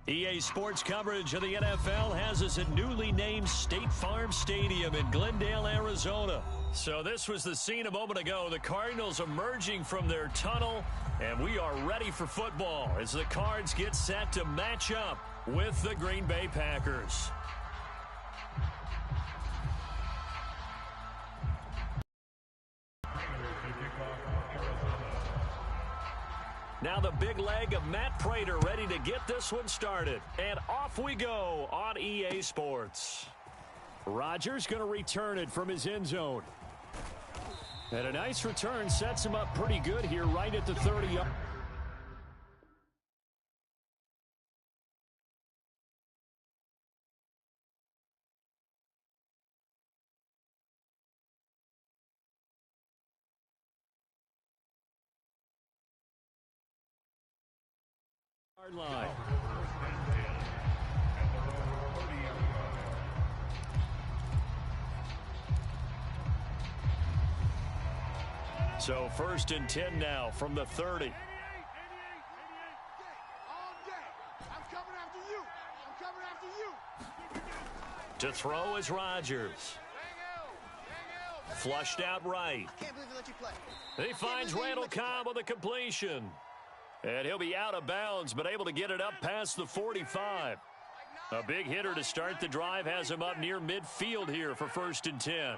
EA Sports coverage of the NFL has us at newly named State Farm Stadium in Glendale, Arizona. So this was the scene a moment ago. The Cardinals emerging from their tunnel, and we are ready for football as the Cards get set to match up with the Green Bay Packers. Now the big leg of Matt Prater ready to get this one started. And off we go on EA Sports. Rodgers going to return it from his end zone. And a nice return sets him up pretty good here right at the 30. Line. So 1st and 10 now from the 30. To throw is Rodgers. Flushed out right. He finds Randall Cobb on the completion. And he'll be out of bounds, but able to get it up past the 45. A big hitter to start the drive has him up near midfield here for 1st and 10.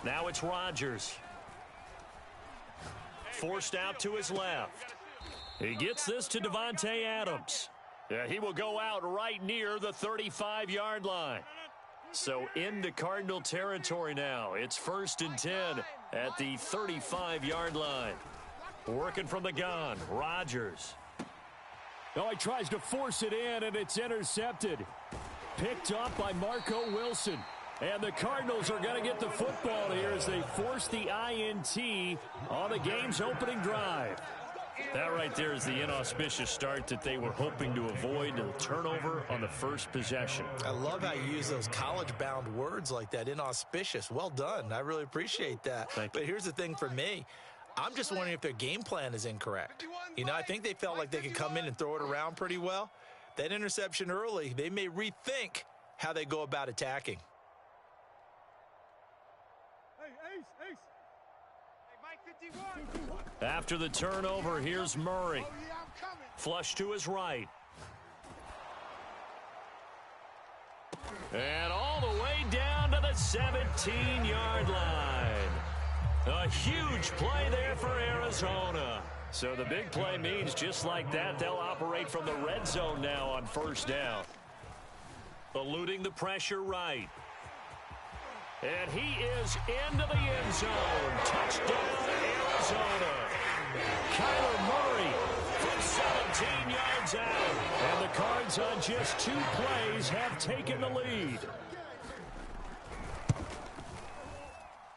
Now it's Rodgers. Forced out to his left. He gets this to Davante Adams. Yeah, he will go out right near the 35-yard line. So into Cardinal territory now. It's 1st and 10 at the 35-yard line. Working from the gun, Rodgers. Oh, he tries to force it in, and it's intercepted. Picked up by Marco Wilson. And the Cardinals are going to get the football here as they force the INT on the game's opening drive. That right there is the inauspicious start that they were hoping to avoid, the turnover on the first possession. I love how you use those college-bound words like that, inauspicious. Well done. I really appreciate that. But here's the thing for me. I'm just wondering if their game plan is incorrect. You know, I think they felt like they could come in and throw it around pretty well. That interception early, they may rethink how they go about attacking. After the turnover, here's Murray. Flush to his right. And all the way down to the 17-yard line. A huge play there for Arizona. So the big play means just like that, they'll operate from the red zone now on 1st down. Eluding the pressure right. And he is into the end zone. Touchdown, Arizona. Kyler Murray from 17 yards out. And the Cards on just 2 plays have taken the lead.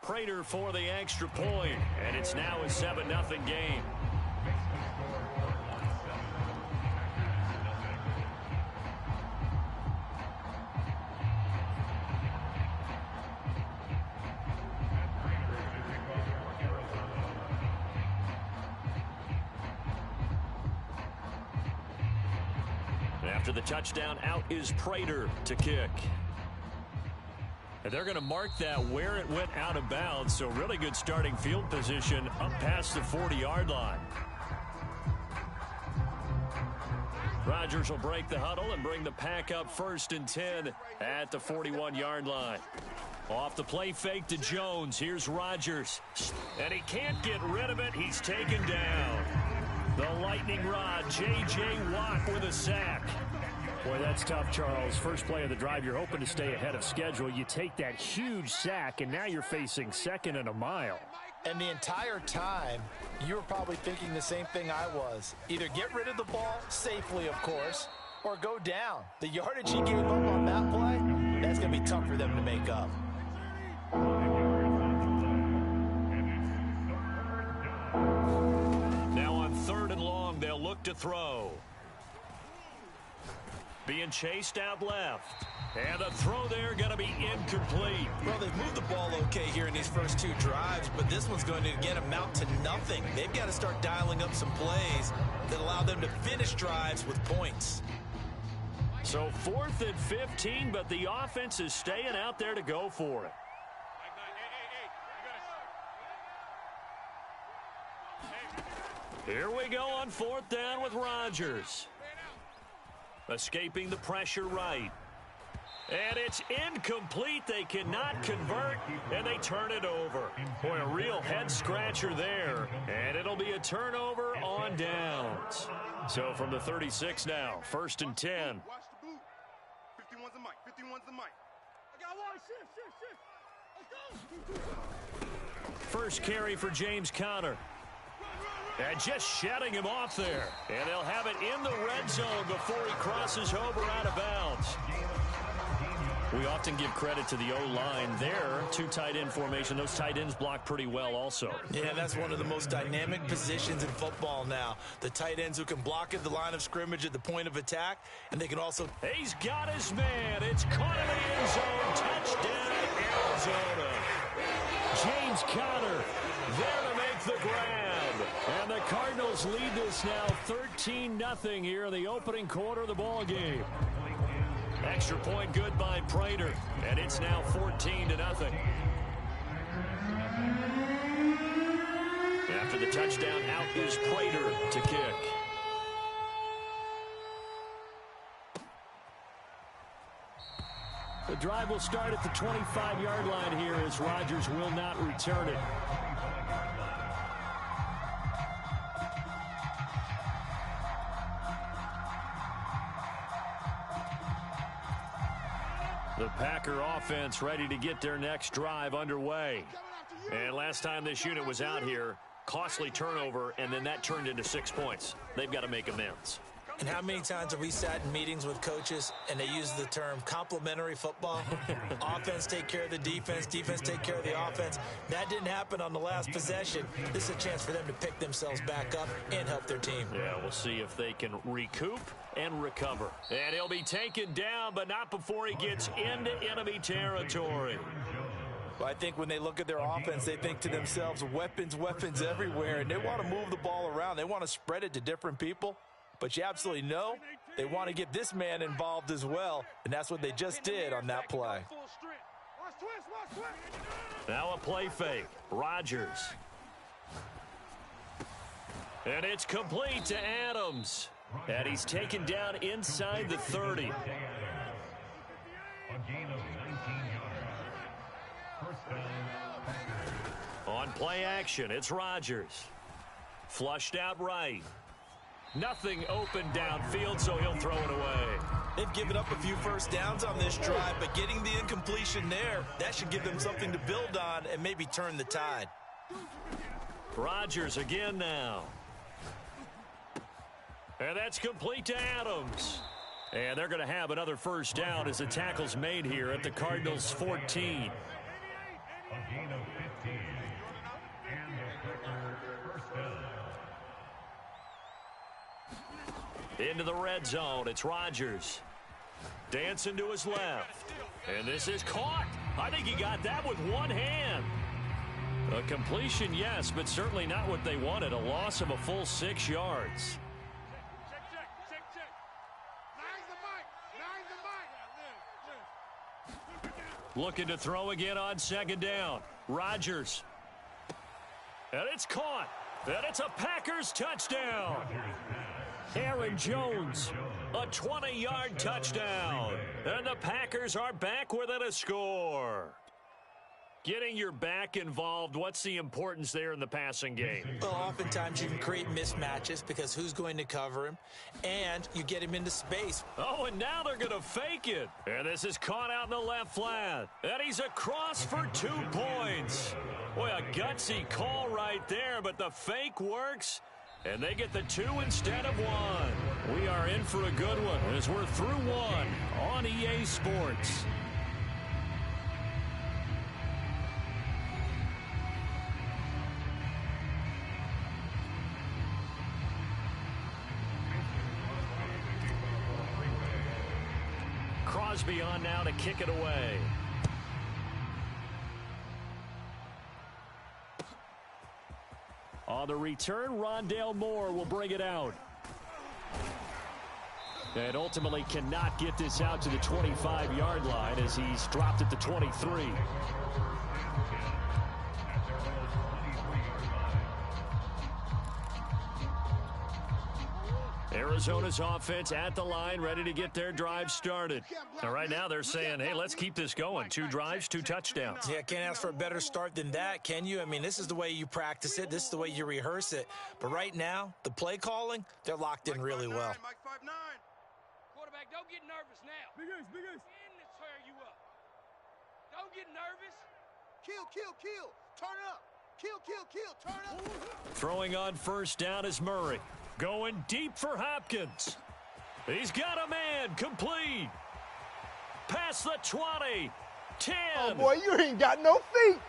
Prater for the extra point, and it's now a 7-0 game. After the touchdown, out is Prater to kick. And they're going to mark that where it went out of bounds, so really good starting field position up past the 40-yard line. Rodgers will break the huddle and bring the pack up 1st and 10 at the 41-yard line. Off the play fake to Jones. Here's Rodgers. And he can't get rid of it. He's taken down. The lightning rod, J.J. Watt with a sack. Boy, that's tough, Charles. First play of the drive, you're hoping to stay ahead of schedule. You take that huge sack, and now you're facing 2nd and a mile. And the entire time, you were probably thinking the same thing I was. Either get rid of the ball, safely, of course, or go down. The yardage he gave up on that play, that's going to be tough for them to make up. Now on 3rd and long, they'll look to throw. being chased out left. And the throw there going to be incomplete. Well, they've moved the ball okay here in these first two drives, but this one's going to, again, amount to nothing. They've got to start dialing up some plays that allow them to finish drives with points. So 4th and 15, but the offense is staying out there to go for it. Here we go on 4th down with Rodgers. Escaping the pressure right. And it's incomplete. They cannot convert, and they turn it over. Boy, a real head-scratcher there. And it'll be a turnover on downs. So from the 36 now, 1st and 10. Watch the boot. 51's the mic. 51's the mic. I got one. Shift. Let's go. First carry for James Conner. And just shutting him off there. And they'll have it in the red zone before he crosses over out of bounds. We often give credit to the O-line there. 2 tight end formation. Those tight ends block pretty well also. Yeah, that's one of the most dynamic positions in football now. The tight ends who can block at the line of scrimmage at the point of attack, and they can also... He's got his man. It's caught in the end zone. Touchdown, Arizona. James Conner there to make the grab. And the Cardinals lead this now 13-0 here in the opening quarter of the ball game. Extra point good by Prater, and it's now 14-0. After the touchdown, out is Prater to kick. The drive will start at the 25-yard line here as Rodgers will not return it. The Packer offense ready to get their next drive underway. And last time this unit was out here, costly turnover, and then that turned into 6 points. They've got to make amends. And how many times have we sat in meetings with coaches and they use the term complementary football? Offense take care of the defense, defense take care of the offense. That didn't happen on the last possession. This is a chance for them to pick themselves back up and help their team. Yeah, we'll see if they can recoup and recover. And he'll be taken down, but not before he gets into enemy territory. Well, I think when they look at their offense, they think to themselves, weapons everywhere, and they want to move the ball around. They want to spread it to different people. But you absolutely know they want to get this man involved as well, and that's what they just did on that play. Now a play fake. Rodgers. And it's complete to Adams. And he's taken down inside the 30. On play action, it's Rodgers. Flushed out right. Nothing open downfield, so he'll throw it away. They've given up a few first downs on this drive, but getting the incompletion there, that should give them something to build on and maybe turn the tide. Rodgers again now. And that's complete to Adams. And they're going to have another first down as the tackle's made here at the Cardinals' 14. Into the red zone, it's Rodgers. Dancing to his left. And this is caught. I think he got that with one hand. A completion, yes, but certainly not what they wanted. A loss of a full 6 yards. Looking to throw again on second down. Rodgers. And it's caught. And it's a Packers touchdown. Aaron Jones, a 20-yard touchdown. And the Packers are back within a score. Getting your back involved, what's the importance there in the passing game? Well, oftentimes you can create mismatches because who's going to cover him, and you get him into space. Oh, and now they're going to fake it. And this is caught out in the left flat. And he's across for 2 points. Boy, a gutsy call right there, but the fake works. And they get the 2 instead of 1. We are in for a good one as we're through 1 on EA Sports. Crosby on now to kick it away. On the return, Rondale Moore will bring it out. And ultimately cannot get this out to the 25-yard line as he's dropped at the 23. Arizona's offense at the line, ready to get their drive started. And right now they're saying, hey, let's keep this going. 2 drives, 2 touchdowns. Yeah, can't ask for a better start than that, can you? I mean, this is the way you practice it. This is the way you rehearse it. But right now, the play calling, they're locked in really well. Quarterback, don't get nervous now. Big ace. In to tear you up. Don't get nervous. Kill. Turn it up. Kill. Turn up. Throwing on first down is Murray. Going deep for Hopkins. He's got a man. Complete. Past the 20. 10. Oh, boy, you ain't got no feet.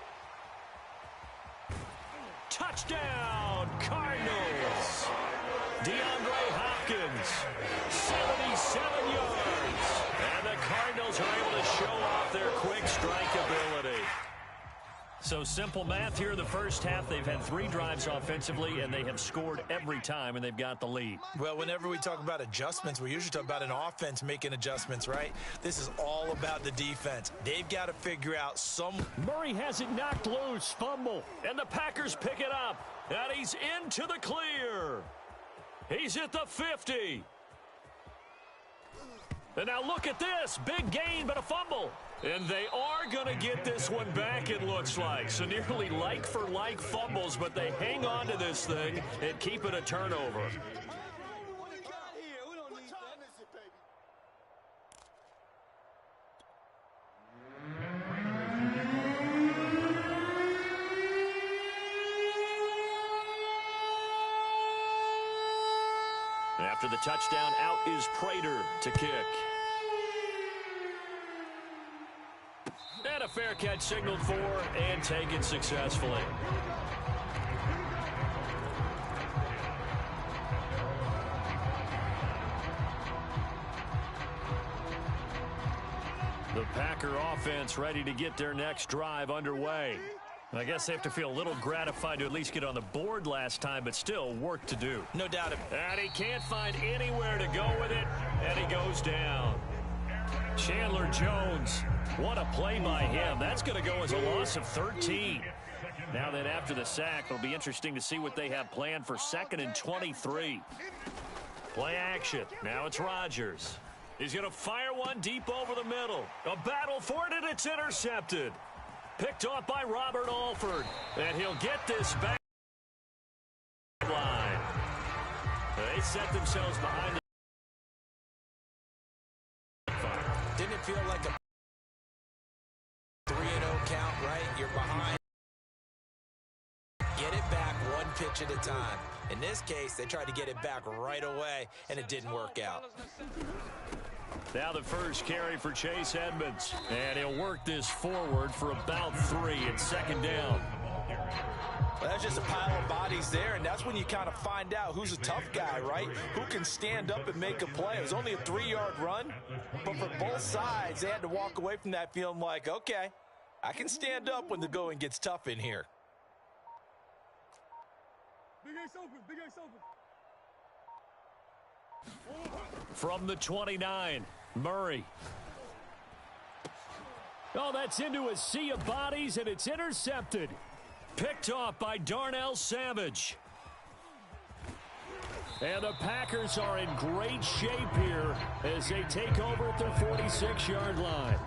Touchdown, Cardinals. DeAndre Hopkins, 77 yards. And the Cardinals are able to show off their quick strike ability. So simple math here in the first half. They've had 3 drives offensively, and they have scored every time, and they've got the lead. Well, whenever we talk about adjustments, we usually talk about an offense making adjustments, right? This is all about the defense. They've got to figure out some... Murray has it knocked loose, fumble, and the Packers pick it up, and he's into the clear. He's at the 50. And now look at this. Big gain, but a fumble. And they are going to get this one back, it looks like. So nearly like-for-like fumbles, but they hang on to this thing and keep it a turnover. After the touchdown, out is Prater to kick. And a fair catch signaled for and taken successfully. The Packer offense ready to get their next drive underway. I guess they have to feel a little gratified to at least get on the board last time, but still work to do. No doubt. And he can't find anywhere to go with it, and he goes down. Chandler Jones, what a play by him. That's going to go as a loss of 13. Now that after the sack, it'll be interesting to see what they have planned for 2nd and 23. Play action. Now it's Rodgers. He's going to fire one deep over the middle. A battle for it, and it's intercepted. Picked off by Robert Alford. And he'll get this back line. They set themselves behind the Didn't it feel like a 3-0 count, right? You're behind. Get it back one pitch at a time. In this case, they tried to get it back right away, and it didn't work out. Now the first carry for Chase Edmonds. And he'll work this forward for about 3 and 2nd down. Well, that's just a pile of bodies there, and that's when you kind of find out who's a tough guy, right? Who can stand up and make a play. It was only a 3-yard run, but for both sides, they had to walk away from that feeling like, okay, I can stand up when the going gets tough in here. Big ace open. From the 29, Murray. Oh, that's into a sea of bodies, and it's intercepted. Picked off by Darnell Savage. And the Packers are in great shape here as they take over at their 46-yard line.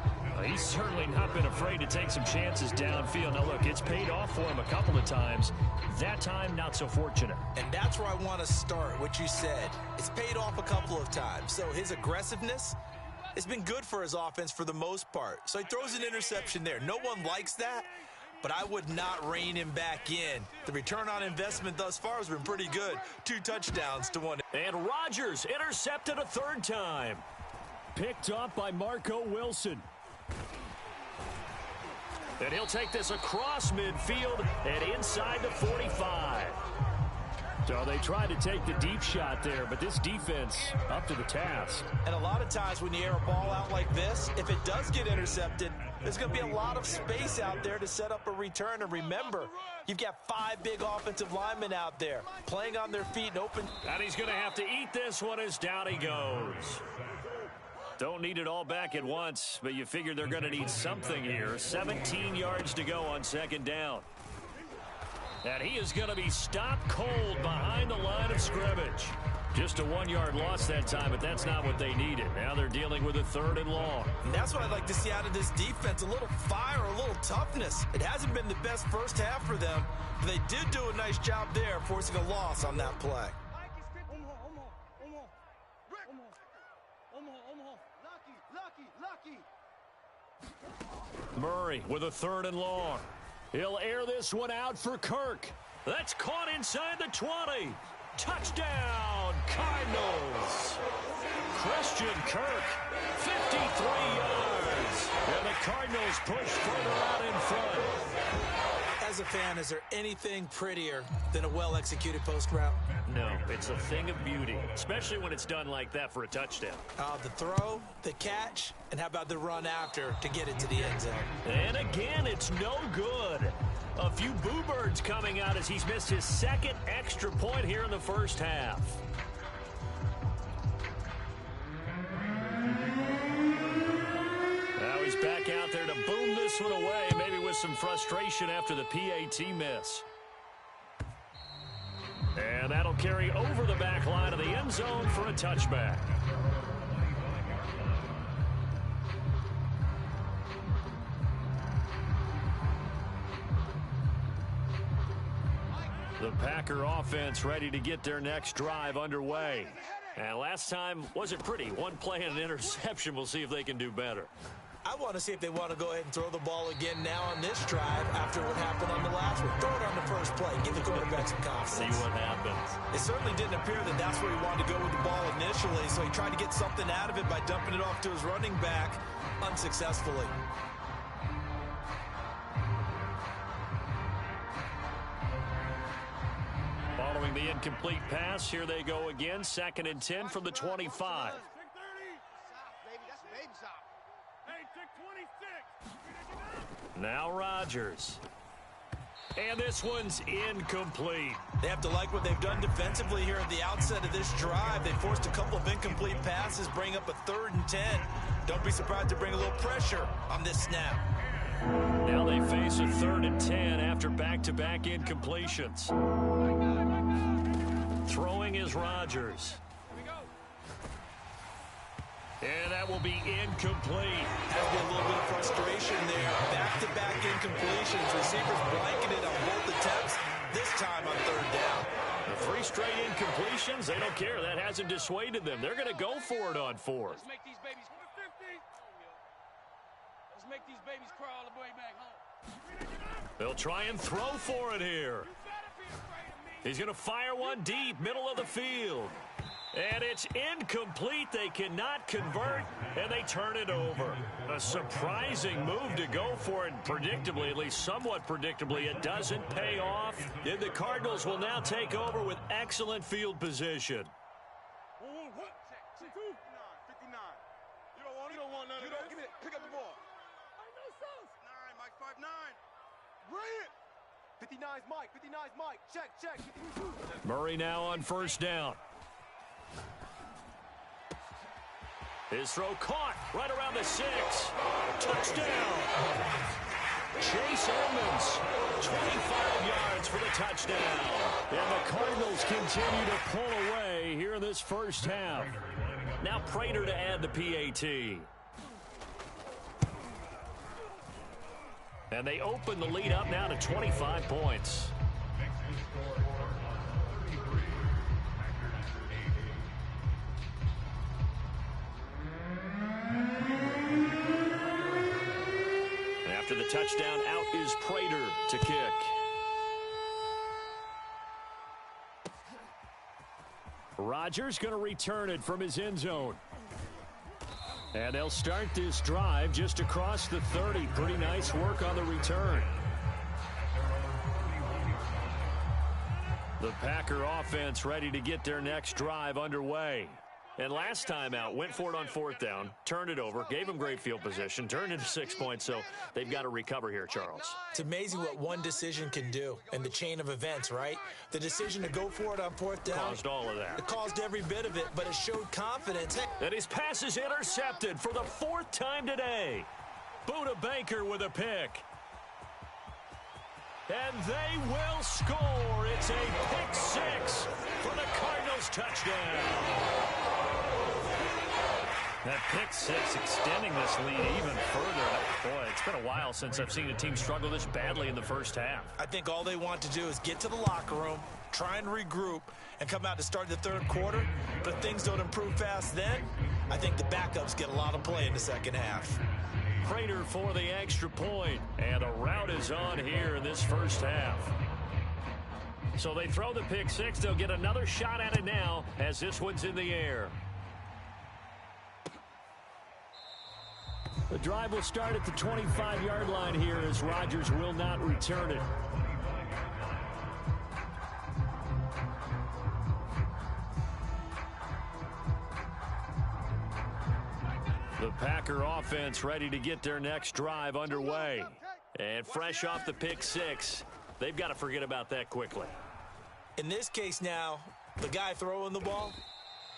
He's certainly not been afraid to take some chances downfield. Now, look, it's paid off for him a couple of times. That time, not so fortunate. And that's where I want to start, what you said. It's paid off a couple of times. So his aggressiveness has been good for his offense for the most part. So he throws an interception there. No one likes that, but I would not rein him back in. The return on investment thus far has been pretty good. 2 touchdowns to 1. And Rodgers intercepted a 3rd time. Picked off by Marco Wilson. And he'll take this across midfield and inside the 45. So they tried to take the deep shot there, but this defense up to the task. And a lot of times when you air a ball out like this, if it does get intercepted, there's going to be a lot of space out there to set up a return. And remember, you've got 5 big offensive linemen out there playing on their feet and open. And he's going to have to eat this one as down he goes. Don't need it all back at once, but you figure they're going to need something here. 17 yards to go on second down. And he is going to be stopped cold behind the line of scrimmage. Just a 1-yard loss that time, but that's not what they needed. Now they're dealing with a 3rd and long. And that's what I'd like to see out of this defense, a little fire, a little toughness. It hasn't been the best first half for them, but they did do a nice job there forcing a loss on that play. Murray with a 3rd and long. He'll air this one out for Kirk. That's caught inside the 20. Touchdown, Cardinals. Christian Kirk, 53 yards. And the Cardinals push further out in front. As a fan, is there anything prettier than a well-executed post route? No, it's a thing of beauty, especially when it's done like that for a touchdown. The throw, the catch, and how about the run after to get it to the end zone? And again, it's no good. A few boo birds coming out as he's missed his 2nd extra point here in the first half. Now he's back out there to boom this one away, maybe with some frustration after the PAT miss. And that'll carry over the back line of the end zone for a touchback. The Packer offense ready to get their next drive underway. And last time wasn't pretty. One play and an interception. We'll see if they can do better. I want to see if they want to go ahead and throw the ball again now on this drive after what happened on the last one. Throw it on the first play. Give the quarterback some confidence. See what happens. It certainly didn't appear that that's where he wanted to go with the ball initially, so he tried to get something out of it by dumping it off to his running back unsuccessfully. Following the incomplete pass, here they go again. 2nd and 10 from the 25. Now Rodgers. And this one's incomplete. They have to like what they've done defensively here at the outset of this drive. They forced a couple of incomplete passes, bring up a 3rd and 10. Don't be surprised to bring a little pressure on this snap. Now they face a 3rd and 10 after back-to-back incompletions. Throwing is Rodgers. And that will be incomplete. Has been a little bit of frustration there. Back-to-back incompletions. Receivers blanketed on both attempts, this time on 3rd down. The 3 straight incompletions, they don't care. That hasn't dissuaded them. They're going to go for it on 4th. Let's make these babies crawl all the way back home. They'll try and throw for it here. He's going to fire one deep, middle of the field. And it's incomplete. They cannot convert, and they turn it over. A surprising move to go for it. Predictably, at least somewhat predictably, it doesn't pay off. And the Cardinals will now take over with excellent field position. 59. You don't want none of that. Give me it. Pick up the ball. 9, Mike, 5'9". Bring it. 59's Mike. 59's Mike. Check. Murray now on 1st down. His throw caught right around the 6. Touchdown. Chase Edmonds, 25 yards for the touchdown. And the Cardinals continue to pull away here in this first half. Now Prater to add the PAT. And they open the lead up now to 25 points. After the touchdown, out is Prater to kick. Rodgers going to return it from his end zone. And they'll start this drive just across the 30. Pretty nice work on the return. The Packer offense ready to get their next drive underway. And last time out, went for it on fourth down, turned it over, gave them great field position, turned into 6 points, so they've got to recover here, Charles. It's amazing what one decision can do in the chain of events, right? The decision to go for it on fourth down. Caused all of that. It caused every bit of it, but it showed confidence. And his pass is intercepted for the fourth time today. Buda Baker with a pick. And they will score. It's a pick six for the Cardinals touchdown. That pick six extending this lead even further. Boy, it's been a while since I've seen a team struggle this badly in the first half. I think all they want to do is get to the locker room, try and regroup, and come out to start the third quarter. But if things don't improve fast then, I think the backups get a lot of play in the second half. Prater for the extra point, and the route is on here in this first half. So they throw the pick six. They'll get another shot at it now as this one's in the air. The drive will start at the 25-yard line here as Rodgers will not return it. The Packer offense ready to get their next drive underway. And fresh off the pick six, they've got to forget about that quickly. In this case now, the guy throwing the ball,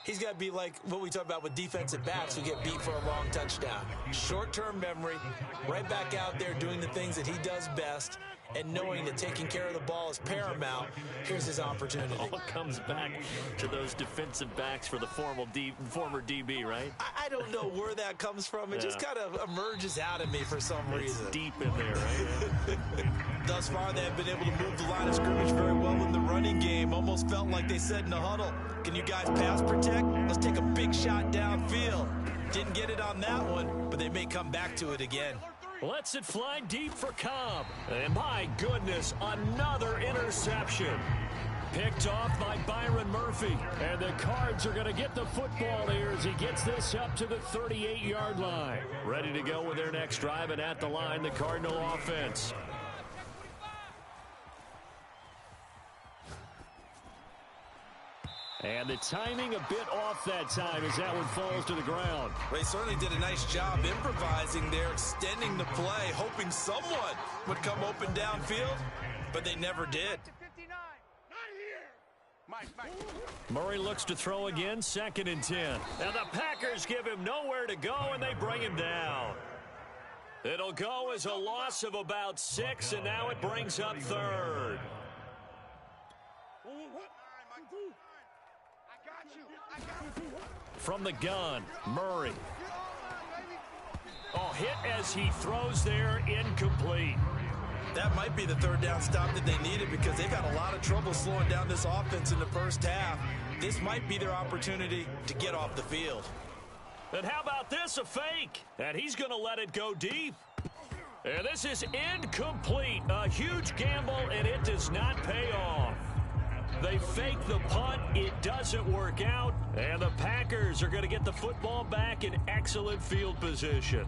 he's got to be like what we talk about with defensive backs who get beat for a long touchdown. Short-term memory, right back out there doing the things that he does best, and knowing that taking care of the ball is paramount. Here's his opportunity. All comes back to those defensive backs for the former DB, right? I don't know where that comes from. It just kind of emerges out of me for some reason. It's deep in there, right? Thus far, they have been able to move the line of scrimmage very well in the running game. Almost felt like they said in the huddle, can you guys pass protect? Let's take a big shot downfield. Didn't get it on that one, but they may come back to it again. Lets it fly deep for Cobb. And my goodness, another interception. Picked off by Byron Murphy. And the Cards are going to get the football here as he gets this up to the 38-yard line. Ready to go with their next drive, and at the line, the Cardinal offense. And the timing a bit off that time as that one falls to the ground. They certainly did a nice job improvising there, extending the play, hoping someone would come open downfield, but they never did. Murray looks to throw again, 2nd and 10. Now the Packers give him nowhere to go, and they bring him down. It'll go as a loss of about 6, and now it brings up 3rd. From the gun, Murray. Oh, hit as he throws there, incomplete. That might be the 3rd down stop that they needed because they've had a lot of trouble slowing down this offense in the first half. This might be their opportunity to get off the field. And how about this, a fake? And he's going to let it go deep. And this is incomplete. A huge gamble, and it does not pay off. They fake the punt. It doesn't work out. And the Packers are going to get the football back in excellent field position.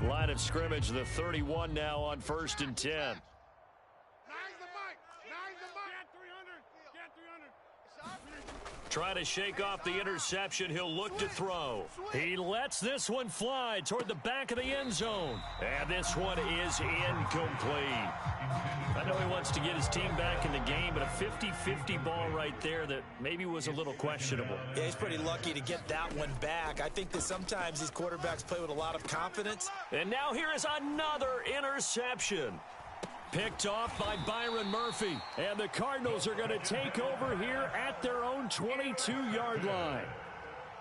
Line of scrimmage, the 31 now on 1st and 10. Try to shake off the interception. He'll look to throw. He lets this one fly toward the back of the end zone. And this one is incomplete. I know he wants to get his team back in the game, but a 50-50 ball right there that maybe was a little questionable. Yeah, he's pretty lucky to get that one back. I think that sometimes these quarterbacks play with a lot of confidence. And now here is another interception. Picked off by Byron Murphy. And the Cardinals are going to take over here at their own 22-yard line.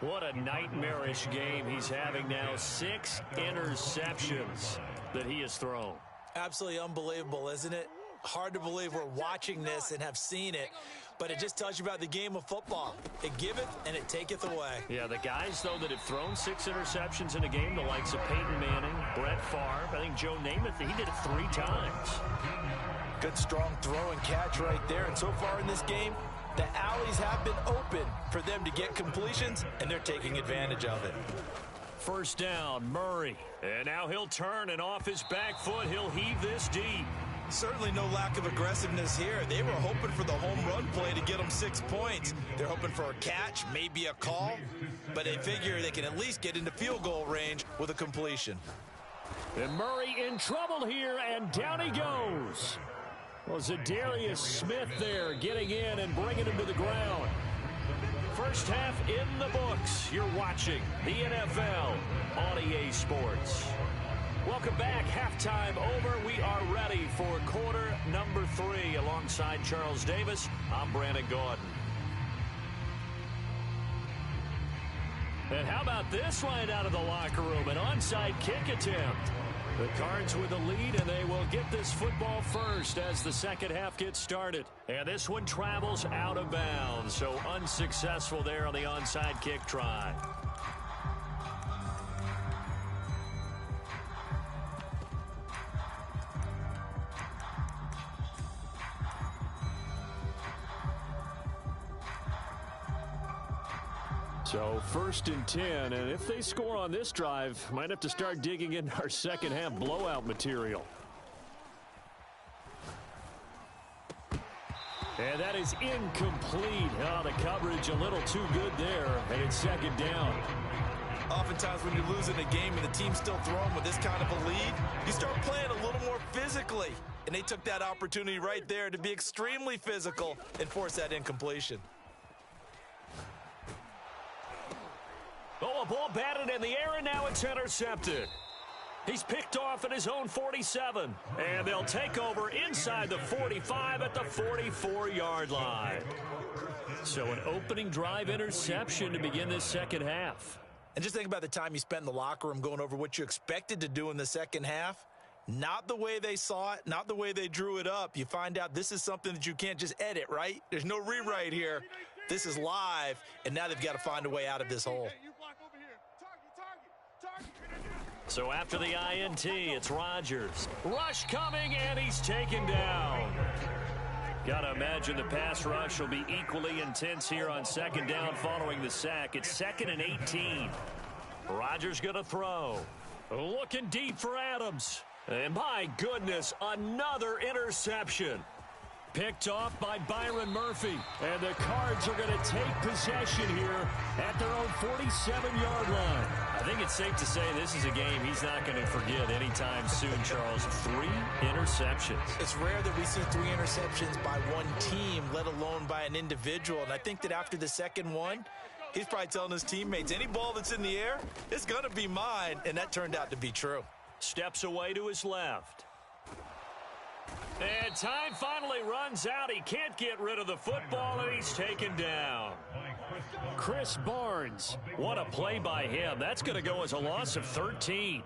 What a nightmarish game he's having now. 6 interceptions that he has thrown. Absolutely unbelievable, isn't it? Hard to believe we're watching this and have seen it, but it just tells you about the game of football. It giveth and it taketh away. Yeah, the guys, though, that have thrown 6 interceptions in a game, the likes of Peyton Manning, Brett Favre, I think Joe Namath, he did it 3 times. Good, strong throw and catch right there. And so far in this game, the alleys have been open for them to get completions, and they're taking advantage of it. 1st down, Murray. And now he'll turn, and off his back foot, he'll heave this deep. Certainly no lack of aggressiveness here. They were hoping for the home run play to get them 6 points. They're hoping for a catch, maybe a call, but they figure they can at least get into field goal range with a completion. And Murray in trouble here, and down he goes. Well, Zadarius Smith there getting in and bringing him to the ground. First half in the books. You're watching the NFL on EA Sports. Welcome back. Halftime over. We are ready for quarter number 3. Alongside Charles Davis, I'm Brandon Gordon. And how about this right out of the locker room? An onside kick attempt. The Cards with the lead, and they will get this football first as the second half gets started. And this one travels out of bounds, so unsuccessful there on the onside kick try. So 1st and 10, and if they score on this drive, might have to start digging into our second half blowout material. And that is incomplete. Oh, the coverage a little too good there, and it's second down. Oftentimes when you're losing a game and the team's still throwing with this kind of a lead, you start playing a little more physically. And they took that opportunity right there to be extremely physical and force that incompletion. Oh, a ball batted in the air, and now it's intercepted. He's picked off at his own 47, and they'll take over inside the 45 at the 44-yard line. So an opening drive interception to begin this second half. And just think about the time you spent in the locker room going over what you expected to do in the second half. Not the way they saw it, not the way they drew it up. You find out this is something that you can't just edit, right? There's no rewrite here. This is live, and now they've got to find a way out of this hole. So after the INT, it's Rodgers. Rush coming, and he's taken down. Got to imagine the pass rush will be equally intense here on second down following the sack. It's 2nd and 18. Rodgers going to throw. Looking deep for Adams. And my goodness, another interception. Picked off by Byron Murphy. And the Cards are going to take possession here at their own 47-yard line. I think it's safe to say this is a game he's not going to forget anytime soon, Charles. 3 interceptions. It's rare that we see 3 interceptions by one team, let alone by an individual. And I think that after the second one, he's probably telling his teammates, any ball that's in the air, it's going to be mine. And that turned out to be true. Steps away to his left. And time finally runs out. He can't get rid of the football, and he's taken down. Chris Barnes, what a play by him. That's going to go as a loss of 13.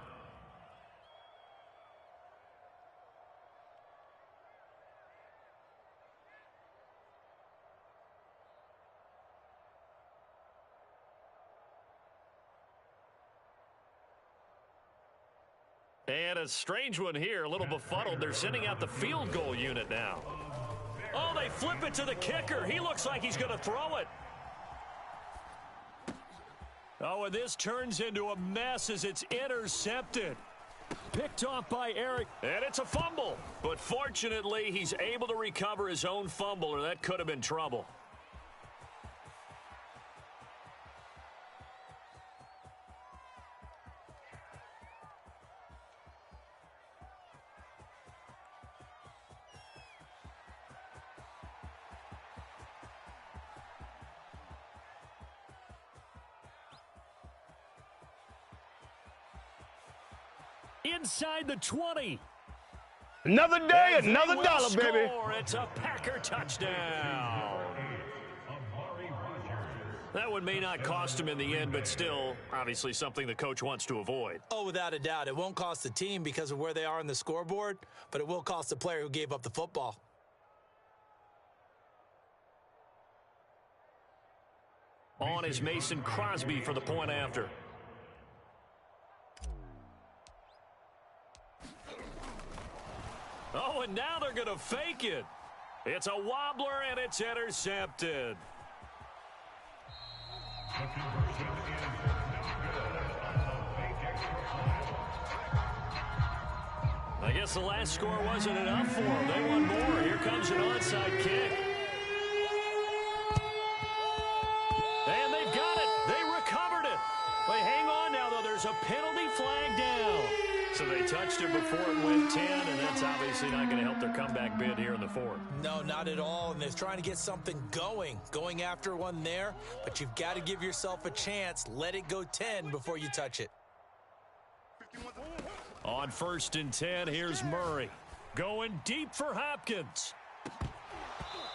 And a strange one here, a little befuddled. They're sending out the field goal unit now. Oh, they flip it to the kicker. He looks like he's going to throw it. Oh, and this turns into a mess as it's intercepted. Picked off by Eric. And it's a fumble. But fortunately, he's able to recover his own fumble, or that could have been trouble. Inside the 20. Another day, another dollar, baby. It's a Packer touchdown. That one may not cost him in the end, but still, obviously something the coach wants to avoid. Oh, without a doubt. It won't cost the team because of where they are on the scoreboard, but it will cost the player who gave up the football. On is Mason Crosby for the point after. Oh, and now they're going to fake it. It's a wobbler, and it's intercepted. I guess Guess the last score wasn't enough for them. They want more. Here comes an onside kick. And they've got it. They recovered it. Wait, hang on now, though. There's a penalty flag down. So they touched it before it went 10, and that's obviously not going to help their comeback bid here in the fourth. No, not at all, and they're trying to get something going after one there, but you've got to give yourself a chance. Let it go 10 before you touch it. On 1st and 10, here's Murray. Going deep for Hopkins.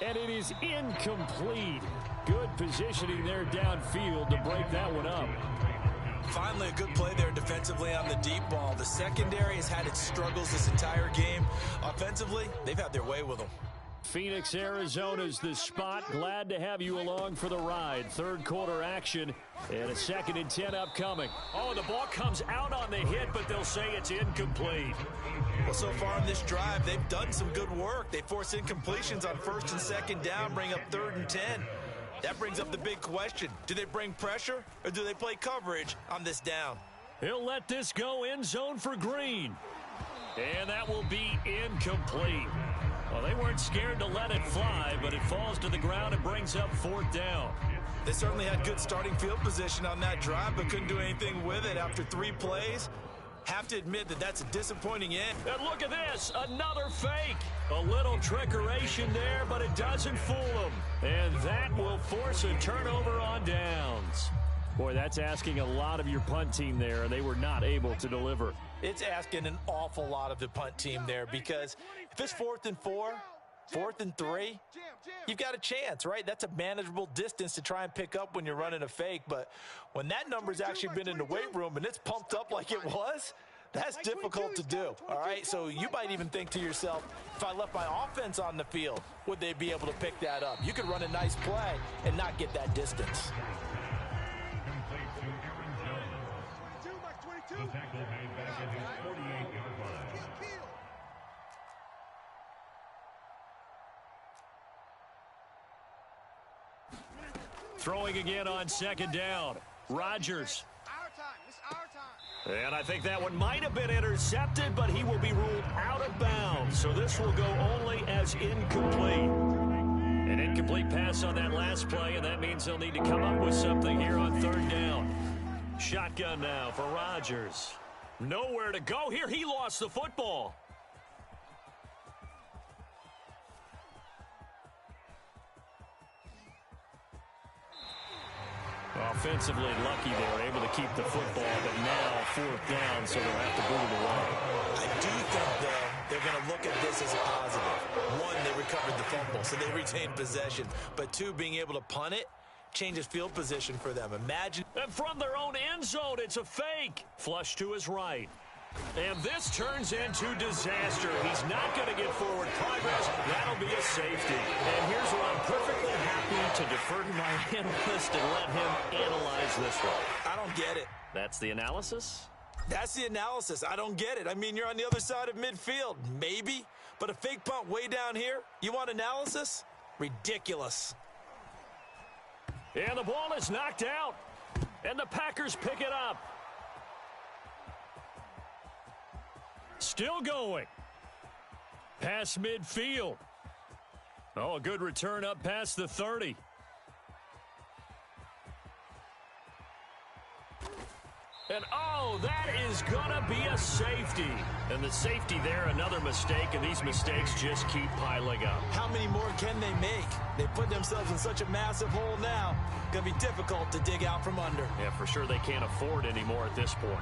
And it is incomplete. Good positioning there downfield to break that one up. Finally, a good play there defensively on the deep ball. The secondary has had its struggles this entire game. Offensively, they've had their way with them. Phoenix, Arizona's the spot. Glad to have you along for the ride. Third quarter action and a 2nd and 10 upcoming. Oh, the ball comes out on the hit, but they'll say it's incomplete. Well, so far in this drive, they've done some good work. They force incompletions on 1st and 2nd down, bring up 3rd and 10. That brings up the big question. Do they bring pressure or do they play coverage on this down? He'll let this go end zone for Green. And that will be incomplete. Well, they weren't scared to let it fly, but it falls to the ground and brings up 4th down. They certainly had good starting field position on that drive, but couldn't do anything with it after 3 plays. Have to admit that that's a disappointing end. And look at this, another fake. A little trickeration there, but it doesn't fool them. And that will force a turnover on downs. Boy, that's asking a lot of your punt team there, and they were not able to deliver. It's asking an awful lot of the punt team there, because if it's 4th and 4, 4th and 3, you've got a chance, right? That's a manageable distance to try and pick up when you're running a fake. But when that number's actually been in the weight room and it's pumped up like it was, that's difficult to do, all right? So you might even think to yourself, if I left my offense on the field, would they be able to pick that up? You could run a nice play and not get that distance. Throwing again on 2nd down. Rodgers. And I think that one might have been intercepted, but he will be ruled out of bounds. So this will go only as incomplete. An incomplete pass on that last play, and that means they'll need to come up with something here on 3rd down. Shotgun now for Rodgers. Nowhere to go here. He lost the football. Offensively lucky they were able to keep the football, but now 4th down, so they'll have to boot it away. I do think, though, they're going to look at this as a positive. 1, they recovered the fumble, so they retained possession. But 2, being able to punt it changes field position for them. Imagine. And from their own end zone, it's a fake. Flush to his right. And this turns into disaster. He's not going to get forward progress. That'll be a safety. And here's where I'm perfectly happy to defer to my analyst and let him analyze this one. I don't get it. That's the analysis? That's the analysis. I don't get it. I mean, you're on the other side of midfield. Maybe. But a fake punt way down here? You want analysis? Ridiculous. And the ball is knocked out. And the Packers pick it up. Still going. Past midfield. Oh, a good return up past the 30. And, oh, that is going to be a safety. And the safety there, another mistake, and these mistakes just keep piling up. How many more can they make? They put themselves in such a massive hole now. Going to be difficult to dig out from under. Yeah, for sure they can't afford any more at this point.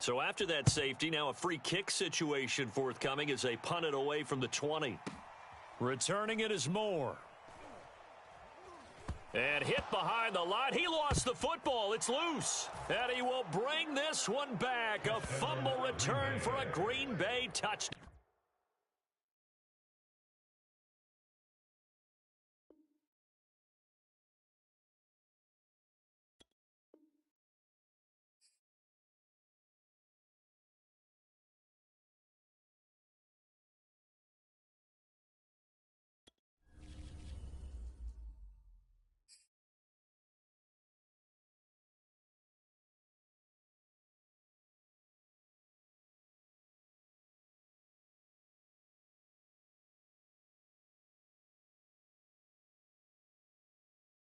So after that safety, now a free kick situation forthcoming as they punt it away from the 20. Returning it is Moore. And hit behind the line. He lost the football. It's loose. And he will bring this one back. A fumble return for a Green Bay touchdown.